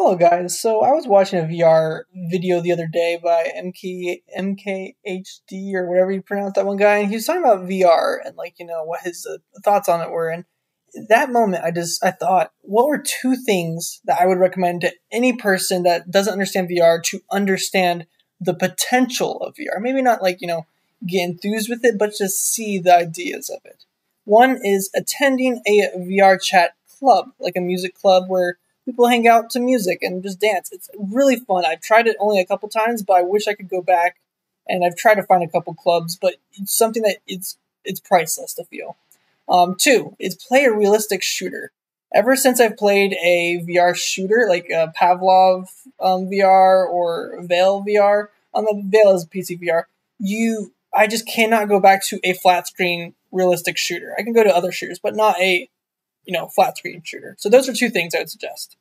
Hello guys, so I was watching a VR video the other day by MKHD or whatever you pronounce that one guy, and he was talking about VR and what his thoughts on it were. And that moment, I thought, what were two things that I would recommend to any person that doesn't understand VR to understand the potential of VR? Maybe not get enthused with it, but just see the ideas of it. One is attending a VR chat club, like a music club where people hang out to music and just dance. It's really fun. I've tried it only a couple times, but I wish I could go back. And I've tried to find a couple clubs, but it's something that it's priceless to feel. Two is play a realistic shooter. Ever since I've played a VR shooter like Pavlov VR or Veil VR, Veil is PC VR. I just cannot go back to a flat screen realistic shooter. I can go to other shooters, but not a flat screen shooter. So those are two things I would suggest.